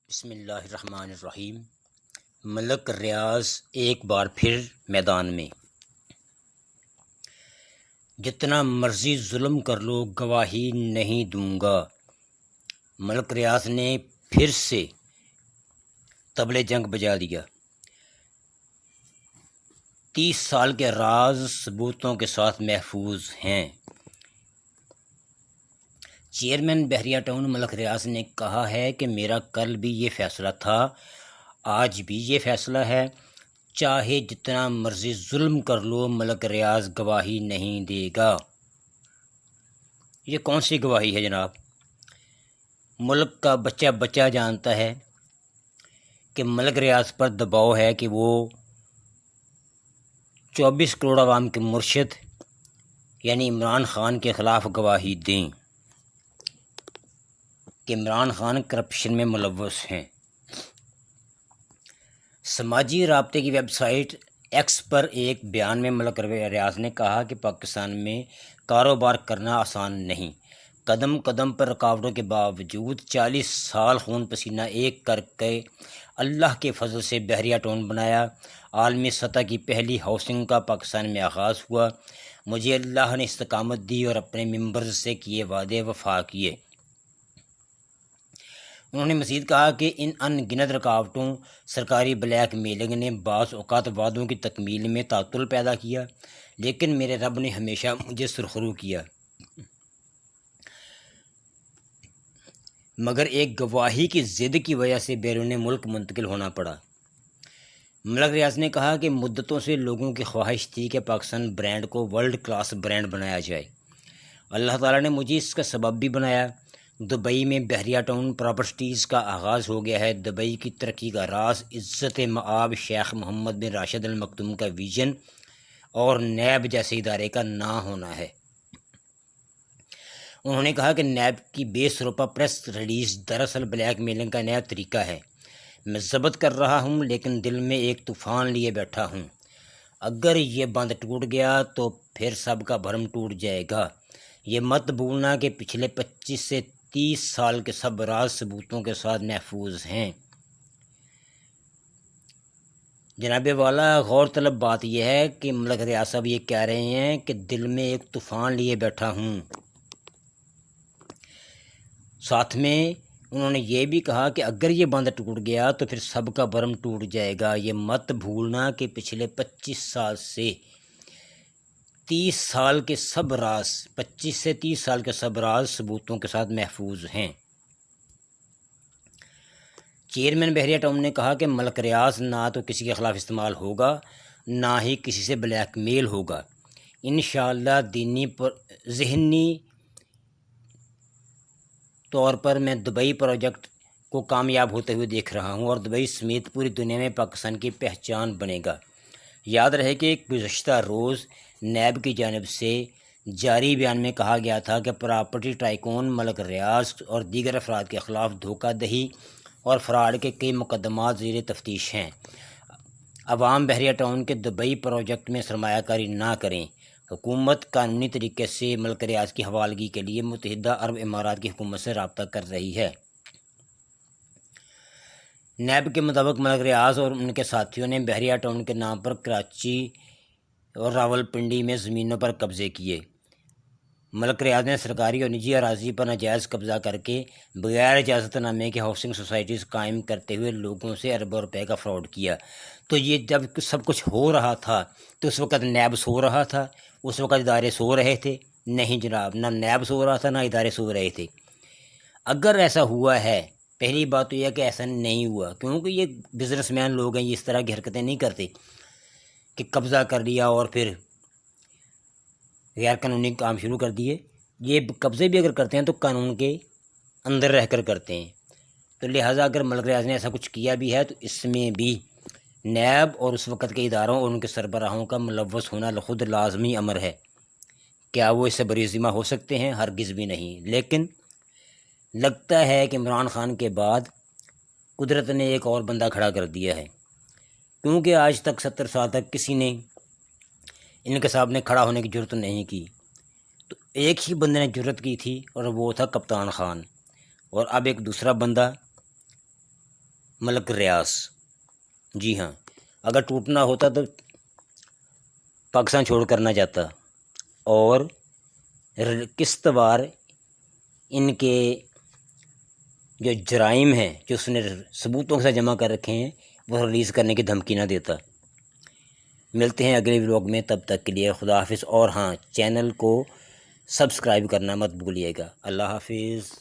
بسم اللہ الرحمن الرحیم۔ ملک ریاض ایک بار پھر میدان میں۔ جتنا مرضی ظلم کر لو گواہی نہیں دوں گا۔ ملک ریاض نے پھر سے طبلِ جنگ بجا دیا۔ 30 سال کے راز ثبوتوں کے ساتھ محفوظ ہیں۔ چیئرمین بحریہ ٹاؤن ملک ریاض نے کہا ہے کہ میرا کل بھی یہ فیصلہ تھا، آج بھی یہ فیصلہ ہے، چاہے جتنا مرضی ظلم کر لو ملک ریاض گواہی نہیں دے گا۔ یہ کون سی گواہی ہے جناب؟ ملک کا بچہ بچہ جانتا ہے کہ ملک ریاض پر دباؤ ہے کہ وہ 24 کروڑ عوام کے مرشد یعنی عمران خان کے خلاف گواہی دیں کہ عمران خان کرپشن میں ملوث ہیں۔ سماجی رابطے کی ویب سائٹ ایکس پر ایک بیان میں ملک ریاض نے کہا کہ پاکستان میں کاروبار کرنا آسان نہیں، قدم قدم پر رکاوٹوں کے باوجود 40 سال خون پسینہ ایک کر کے اللہ کے فضل سے بحریہ ٹاؤن بنایا۔ عالمی سطح کی پہلی ہاؤسنگ کا پاکستان میں آغاز ہوا۔ مجھے اللہ نے استقامت دی اور اپنے ممبرز سے کیے وعدے وفا کیے۔ انہوں نے مزید کہا کہ ان گنت رکاوٹوں سرکاری بلیک میلنگ نے بعض اوقات وعدوں کی تکمیل میں تعطل پیدا کیا، لیکن میرے رب نے ہمیشہ مجھے سرخرو کیا، مگر ایک گواہی کی ضد کی وجہ سے بیرون ملک منتقل ہونا پڑا۔ ملک ریاض نے کہا کہ مدتوں سے لوگوں کی خواہش تھی کہ پاکستان برانڈ کو ورلڈ کلاس برانڈ بنایا جائے۔ اللہ تعالیٰ نے مجھے اس کا سبب بھی بنایا۔ دبئی میں بحریہ ٹاؤن پراپرٹیز کا آغاز ہو گیا ہے۔ دبئی کی ترقی کا راز عزت مآب شیخ محمد بن راشد ال مکتوم کا ویژن اور نیب جیسے ادارے کا نہ ہونا ہے۔ انہوں نے کہا کہ نیب کی بے سروپا پریس ریلیز دراصل بلیک میلنگ کا نیا طریقہ ہے۔ میں ضبط کر رہا ہوں لیکن دل میں ایک طوفان لیے بیٹھا ہوں۔ اگر یہ بند ٹوٹ گیا تو پھر سب کا بھرم ٹوٹ جائے گا۔ یہ مت بھولنا کہ پچھلے 25 سے 30 سال کے سب راز ثبوتوں کے ساتھ محفوظ ہیں۔ جناب والا، غور طلب بات یہ ہے کہ ملک ریاض صاحب یہ کہہ رہے ہیں کہ دل میں ایک طوفان لیے بیٹھا ہوں۔ ساتھ میں انہوں نے یہ بھی کہا کہ اگر یہ بند ٹوٹ گیا تو پھر سب کا بھرم ٹوٹ جائے گا۔ یہ مت بھولنا کہ پچھلے 25 سال سے 30 سال کے سب راز 25 سے 30 سال کے سب راز ثبوتوں کے ساتھ محفوظ ہیں۔ چیئرمین بحریہ ٹاؤن نے کہا کہ ملک ریاض نہ تو کسی کے خلاف استعمال ہوگا نہ ہی کسی سے بلیک میل ہوگا۔ انشاءاللہ ذہنی طور پر میں دبئی پروجیکٹ کو کامیاب ہوتے ہوئے دیکھ رہا ہوں اور دبئی سمیت پوری دنیا میں پاکستان کی پہچان بنے گا۔ یاد رہے کہ گزشتہ روز نیب کی جانب سے جاری بیان میں کہا گیا تھا کہ پراپرٹی ٹائکون ملک ریاض اور دیگر افراد کے خلاف دھوکہ دہی اور فراڈ کے کئی مقدمات زیر تفتیش ہیں۔ عوام بحریہ ٹاؤن کے دبئی پروجیکٹ میں سرمایہ کاری نہ کریں۔ حکومت قانونی طریقے سے ملک ریاض کی حوالگی کے لیے متحدہ عرب امارات کی حکومت سے رابطہ کر رہی ہے۔ نیب کے مطابق ملک ریاض اور ان کے ساتھیوں نے بحریہ ٹاؤن کے نام پر کراچی اور راولپنڈی میں زمینوں پر قبضے کیے۔ ملک ریاض نے سرکاری اور نجی اراضی پر ناجائز قبضہ کر کے بغیر اجازت نامے کے ہاؤسنگ سوسائٹیز قائم کرتے ہوئے لوگوں سے اربوں روپے کا فراڈ کیا۔ تو یہ جب سب کچھ ہو رہا تھا تو اس وقت نیب سو رہا تھا، اس وقت ادارے سو رہے تھے؟ نہیں جناب، نہ نیب سو رہا تھا نہ ادارے سو رہے تھے۔ اگر ایسا ہوا ہے، پہلی بات تو یہ کہ ایسا نہیں ہوا، کیونکہ یہ بزنس مین لوگ ہیں، یہ اس طرح کی حرکتیں نہیں کرتے کہ قبضہ کر لیا اور پھر غیر قانونی کام شروع کر دیے۔ یہ قبضے بھی اگر کرتے ہیں تو قانون کے اندر رہ کر کرتے ہیں۔ تو لہٰذا اگر ملک ریاض نے ایسا کچھ کیا بھی ہے تو اس میں بھی نیب اور اس وقت کے اداروں اور ان کے سربراہوں کا ملوث ہونا خود لازمی امر ہے۔ کیا وہ اس سے بری ذمہ ہو سکتے ہیں؟ ہرگز بھی نہیں۔ لیکن لگتا ہے کہ عمران خان کے بعد قدرت نے ایک اور بندہ کھڑا کر دیا ہے، کیونکہ آج تک 70 سال تک کسی نے ان کے سامنے کھڑا ہونے کی جرت نہیں کی۔ تو ایک ہی بندے نے جرت کی تھی اور وہ تھا کپتان خان، اور اب ایک دوسرا بندہ ملک ریاض، جی ہاں، اگر ٹوٹنا ہوتا تو پاکستان چھوڑ کر نہ جاتا، اور قسط وار ان کے جو جرائم ہیں جو اس نے ثبوتوں سے جمع کر رکھے ہیں وہ ریلیز کرنے کی دھمکی نہ دیتا۔ ملتے ہیں اگلے ولاگ میں، تب تک کے لیے خدا حافظ، اور ہاں چینل کو سبسکرائب کرنا مت بھولیے گا۔ اللہ حافظ۔